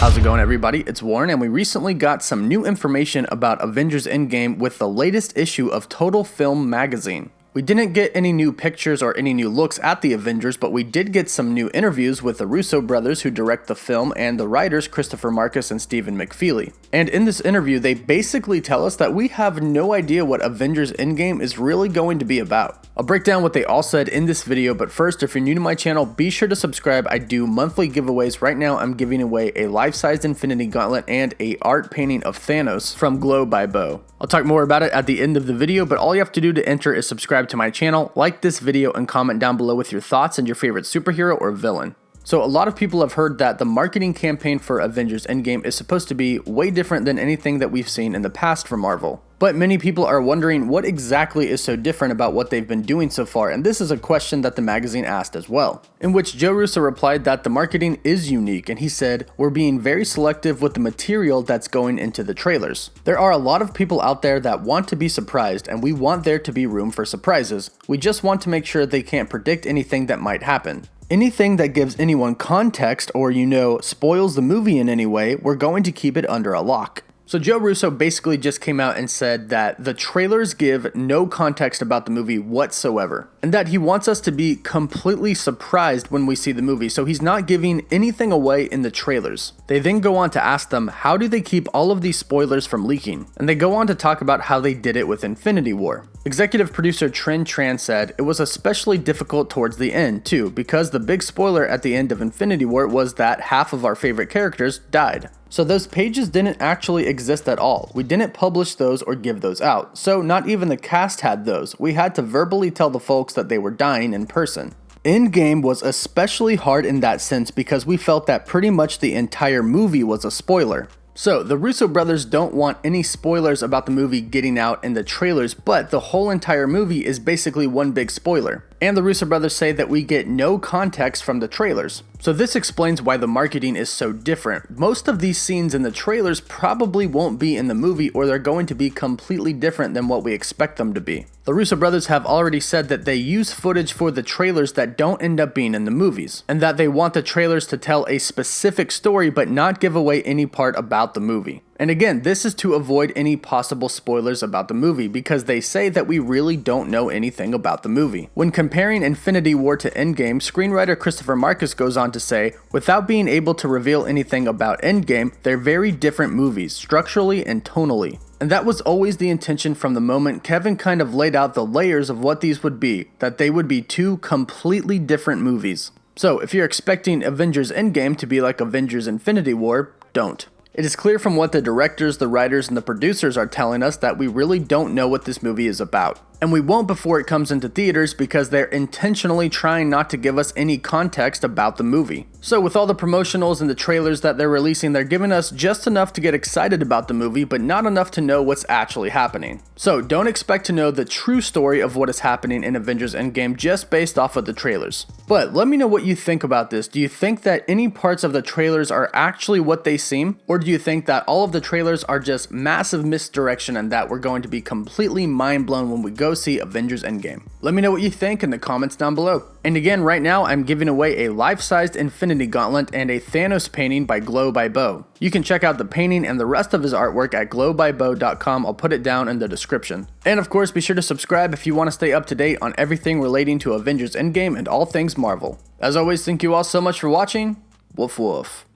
How's it going, everybody? It's Warren, and we recently got some new information about Avengers Endgame with the latest issue of Total Film magazine. We didn't get any new pictures or any new looks at the Avengers, but we did get some new interviews with the Russo brothers who direct the film and the writers Christopher Marcus and Stephen McFeely. And in this interview, they basically tell us that we have no idea what Avengers Endgame is really going to be about. I'll break down what they all said in this video, but first, if you're new to my channel, be sure to subscribe. I do monthly giveaways. Right now, I'm giving away a life-sized Infinity Gauntlet and a art painting of Thanos from Glow by Bo. I'll talk more about it at the end of the video, but all you have to do to enter is subscribe to my channel, like this video, and comment down below with your thoughts and your favorite superhero or villain. So a lot of people have heard that the marketing campaign for Avengers Endgame is supposed to be way different than anything that we've seen in the past from Marvel. But many people are wondering what exactly is so different about what they've been doing so far, and this is a question that the magazine asked as well, in which Joe Russo replied that the marketing is unique, and he said, "We're being very selective with the material that's going into the trailers. There are a lot of people out there that want to be surprised, and we want there to be room for surprises. We just want to make sure they can't predict anything that might happen. Anything that gives anyone context or, spoils the movie in any way, we're going to keep it under a lock." So Joe Russo basically just came out and said that the trailers give no context about the movie whatsoever, and that he wants us to be completely surprised when we see the movie, so he's not giving anything away in the trailers. They then go on to ask them, how do they keep all of these spoilers from leaking? And they go on to talk about how they did it with Infinity War. Executive producer Trinh Tran said, "It was especially difficult towards the end, too, because the big spoiler at the end of Infinity War was that half of our favorite characters died. So those pages didn't actually exist at all. We didn't publish those or give those out. So not even the cast had those. We had to verbally tell the folks that they were dying in person." Endgame was especially hard in that sense because we felt that pretty much the entire movie was a spoiler. So, the Russo brothers don't want any spoilers about the movie getting out in the trailers, but the whole entire movie is basically one big spoiler. And the Russo brothers say that we get no context from the trailers. So this explains why the marketing is so different. Most of these scenes in the trailers probably won't be in the movie, or they're going to be completely different than what we expect them to be. The Russo brothers have already said that they use footage for the trailers that don't end up being in the movies, and that they want the trailers to tell a specific story but not give away any part about the movie. And again, this is to avoid any possible spoilers about the movie because they say that we really don't know anything about the movie. When comparing Infinity War to Endgame, screenwriter Christopher Marcus goes on to say, "Without being able to reveal anything about Endgame, they're very different movies, structurally and tonally. And that was always the intention from the moment Kevin kind of laid out the layers of what these would be, that they would be two completely different movies." So if you're expecting Avengers Endgame to be like Avengers Infinity War, don't. It is clear from what the directors, the writers, and the producers are telling us that we really don't know what this movie is about. And we won't before it comes into theaters because they're intentionally trying not to give us any context about the movie. So with all the promotionals and the trailers that they're releasing, they're giving us just enough to get excited about the movie, but not enough to know what's actually happening. So don't expect to know the true story of what is happening in Avengers Endgame just based off of the trailers. But let me know what you think about this. Do you think that any parts of the trailers are actually what they seem? Or do you think that all of the trailers are just massive misdirection and that we're going to be completely mind blown when we go see Avengers Endgame? Let me know what you think in the comments down below. And again, right now I'm giving away a life-sized Infinity Gauntlet and a Thanos painting by Glow by Bo. You can check out the painting and the rest of his artwork at glowbybo.com. I'll put it down in the description. And of course, be sure to subscribe if you want to stay up to date on everything relating to Avengers Endgame and all things Marvel. As always, thank you all so much for watching. Woof woof.